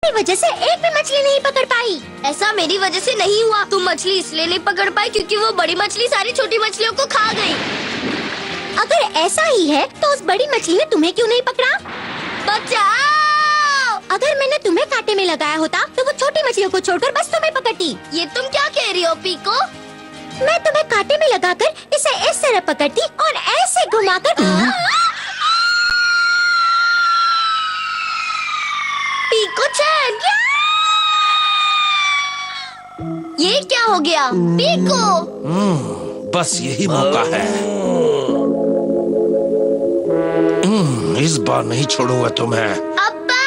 मेरी वजह से एक भी मछली नहीं पकड़ पाई। ऐसा मेरी वजह से नहीं हुआ। तुम मछली इसलिए नहीं पकड़ पाई क्योंकि वो बड़ी मछली सारी छोटी मछलियों को खा गई। अगर ऐसा ही है तो उस बड़ी मछली ने तुम्हें क्यों नहीं पकड़ा? बचाओ! अगर मैंने तुम्हें कांटे में लगाया होता तो वो छोटी मछलियों को छोड़कर बस तुम्हें पकड़ती। ये तुम क्या कह रही हो पीको? मैं तुम्हें कांटे में लगाकर इसे इस तरह पकड़ती और ऐसे घुमाकर। पीको चैन, ये क्या हो गया? पीको! बस यही मौका है। इस बार नहीं छोड़ूंगा तुम्हें। अब्बा!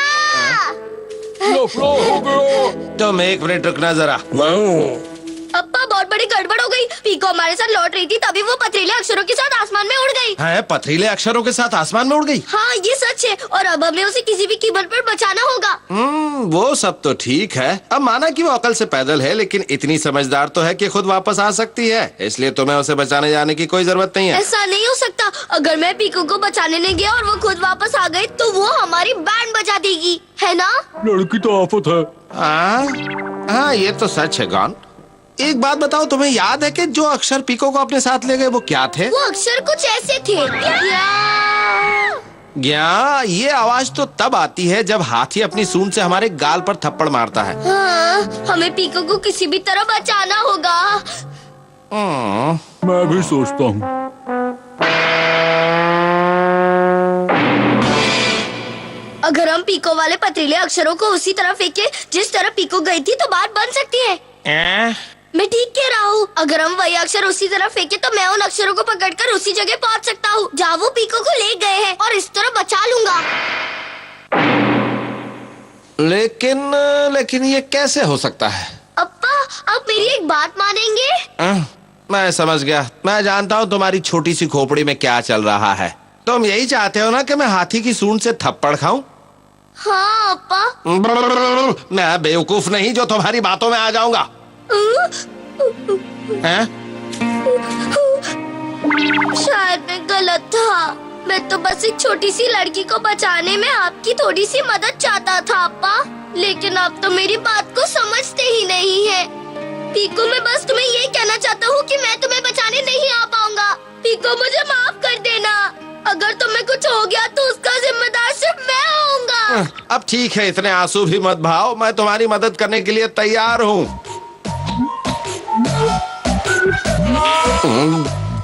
तुम एक मिनट रुकना जरा। अब्बा, बहुत बड़ी गड़बड़ हो गई। पीको हमारे साथ लौट रही थी, तभी वो पथरीले अक्षरों के साथ आसमान में उड़ गई। है पथरीले अक्षरों के साथ आसमान में उड़ गई। हाँ, ये सच है और अब हमें उसे किसी भी कीमत पर बचाना होगा। वो सब तो ठीक है। अब माना कि वो अकल से पैदल है, लेकिन इतनी समझदार तो है कि खुद वापस आ सकती है। इसलिए तुम्हें उसे बचाने जाने की कोई जरूरत नहीं है। ऐसा नहीं हो सकता। अगर मैं पीको को बचाने नहीं गया और वो खुद वापस आ गई तो वो हमारी बैंड बजा देगी, है ना? लड़की तो आफत है। हाँ, ये तो सच है गॉन। एक बात बताओ, तुम्हें याद है कि जो अक्षर पीको को अपने साथ ले गए वो क्या थे? वो अक्षर कुछ ऐसे थे। ग्या, ये आवाज तो तब आती है जब हाथी अपनी सूंड से हमारे गाल पर थप्पड़ मारता है। हाँ, हमें पीको को किसी भी तरह बचाना होगा। मैं भी सोचता हूँ। अगर हम पीको वाले पथरीले अक्षरों को उसी तरह फेंके जिस तरह पीको गई थी तो बात बन सकती है। मैं ठीक कह रहा हूँ। अगर हम वही अक्षर उसी तरह फेंके तो मैं उन अक्षरों को पकड़कर उसी जगह पहुँच सकता हूँ जहाँ वो पीको को ले गए हैं और इस तरह बचा लूंगा। लेकिन ये कैसे हो सकता है? अप्पा, आप मेरी एक बात मानेंगे? मैं समझ गया। मैं जानता हूँ तुम्हारी छोटी सी खोपड़ी में क्या चल रहा है। तुम यही चाहते हो ना कि मैं हाथी की सूंड से थप्पड़ खाऊं? हाँ अप्पा। मैं बेवकूफ नहीं जो तुम्हारी बातों में आ जाऊंगा। हैं? शायद मैं गलत था। मैं तो बस एक छोटी सी लड़की को बचाने में आपकी थोड़ी सी मदद चाहता था अप्पा, लेकिन आप तो मेरी बात को समझते ही नहीं है। पीको, मैं बस तुम्हें ये कहना चाहता हूँ कि मैं तुम्हें बचाने नहीं आ पाऊंगा। पीको, मुझे माफ कर देना। अगर तुम्हें कुछ हो गया तो उसका जिम्मेदार सिर्फ मैं होऊंगा। अब ठीक है, इतने आंसू भी मत बहाओ। मैं तुम्हारी मदद करने के लिए तैयार हूँ।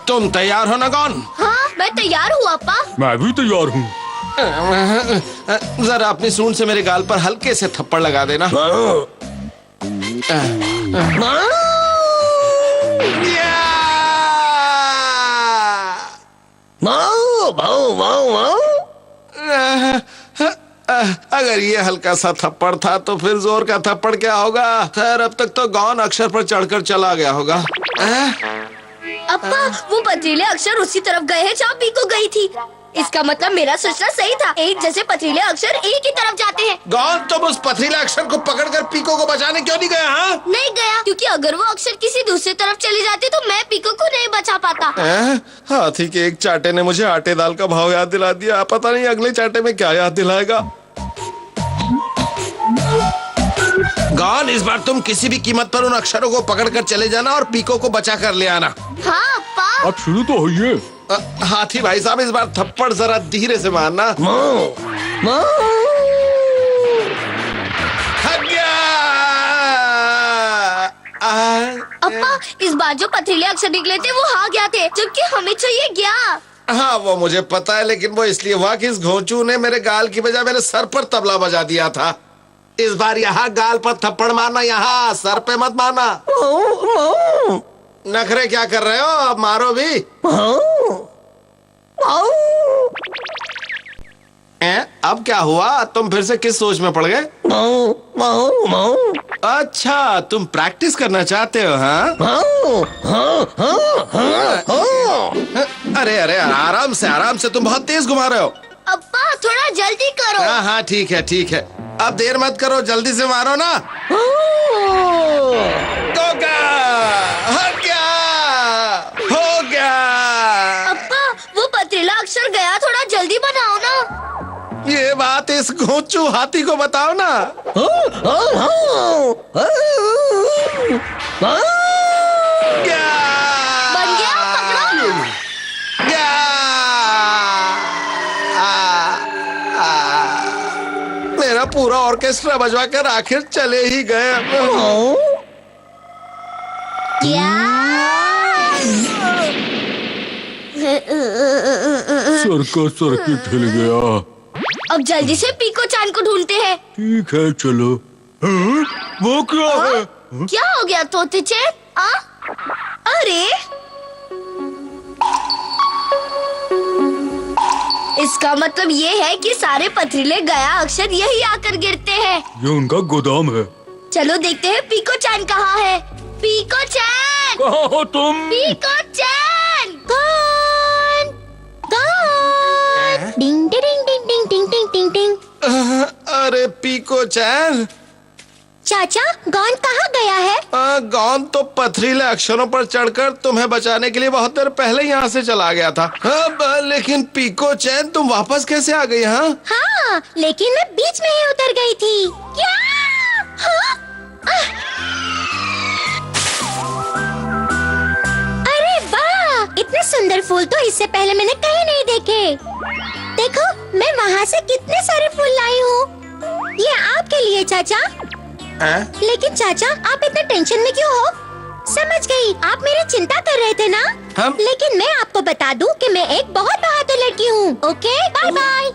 तुम तैयार हो ना गॉन? हाँ, मैं तैयार हूँ अप्पा। मैं भी तैयार हूँ। जरा अपनी सूंड से मेरे गाल पर हल्के से थप्पड़ लगा देना। अगर ये हल्का सा थप्पड़ था तो फिर जोर का थप्पड़ क्या होगा? खैर, अब तक तो गॉन अक्षर पर चढ़कर चला गया होगा। अप्पा, वो पथरीले अक्षर उसी तरफ गए हैं जहाँ पीको गई थी। इसका मतलब मेरा सोचना सही था। एक जैसे पथरीले अक्षर एक ही तरफ जाते हैं। गॉन, तुम उस पथरीले अक्षर को पकड़कर पीको को बचाने क्यों नहीं गया? हाँ, नहीं गया क्योंकि अगर वो अक्षर किसी दूसरी तरफ चली जाती तो मैं पीको को नहीं बचा पाता। हाथी के एक चाटे ने मुझे आटे दाल का भाव याद दिला दिया। पता नहीं अगले चाटे में क्या याद दिलाएगा। गॉन, इस बार तुम किसी भी कीमत पर उन अक्षरों को पकड़कर चले जाना और पीको को बचा कर ले आना। हाँ अप्पा। अब शुरू तो होइए। हाथी भाई साहब, इस बार थप्पड़ जरा धीरे से मारना। अप्पा, इस बार जो पथरीले अक्षर निकले थे वो हाँ गया थे, जबकि हमें चाहिए गया। हाँ, वो मुझे पता है, लेकिन वो इसलिए हुआ कि इस घोंचू ने मेरे गाल की बजाय मेरे सर पर तबला बजा दिया था। इस बार यहाँ गाल पर थप्पड़ मारना, यहाँ सर पे मत मारना। नखरे क्या कर रहे हो? अब मारो भी। अब क्या हुआ? तुम फिर से किस सोच में पड़ गए? अच्छा, तुम प्रैक्टिस करना चाहते हो? हाँ, अरे अरे, आराम से तुम बहुत तेज घुमा रहे हो। अप्पा, थोड़ा जल्दी करो। हाँ हाँ, ठीक है ठीक है। अब देर मत करो, जल्दी से मारो ना। हो गया। अप्पा, वो पथरीला अक्षर गया, थोड़ा जल्दी बनाओ ना। ये बात इस घोंचू हाथी को बताओ ना। क्या? बन गया, पकड़ो। क्या? मेरा पूरा ऑर्केस्ट्रा बजवा कर आखिर चले ही गए। सर्कस सर्किट हिल गया। अब जल्दी से पीको चान को ढूंढते हैं। ठीक है चलो। हाँ? वो क्या है? क्या हो गया तोते चैन? अरे इसका मतलब ये है कि सारे पथरीले गया अक्षर यही आकर गिरते हैं। ये उनका गोदाम है। चलो देखते हैं पीको चान कहाँ है। पीको चान, कहाँ हो तुम? पीको चान। कौन? कौन? डिंग डिंग डिंग डिंग डिंग डिंग डिंग डिंग। अरे पीको चैन, चाचा गौन कहाँ गया है? गौन तो पथरीले अक्षरों पर चढ़कर तुम्हें बचाने के लिए बहुत देर पहले यहाँ से चला गया था। लेकिन पीको चैन तुम वापस कैसे आ गई? हाँ, लेकिन मैं बीच में ही उतर गई थी। क्या? हाँ? अरे वाह, इतने सुंदर फूल तो इससे पहले मैंने कहीं नहीं देखे। देखो मैं वहाँ से कितने सारे फूल लाई हूँ। ये आपके लिए चाचा। लेकिन चाचा आप इतने टेंशन में क्यों हो? समझ गई, आप मेरी चिंता कर रहे थे ना? लेकिन मैं आपको बता दूं कि मैं एक बहुत बहादुर लड़की हूँ। Okay, bye bye.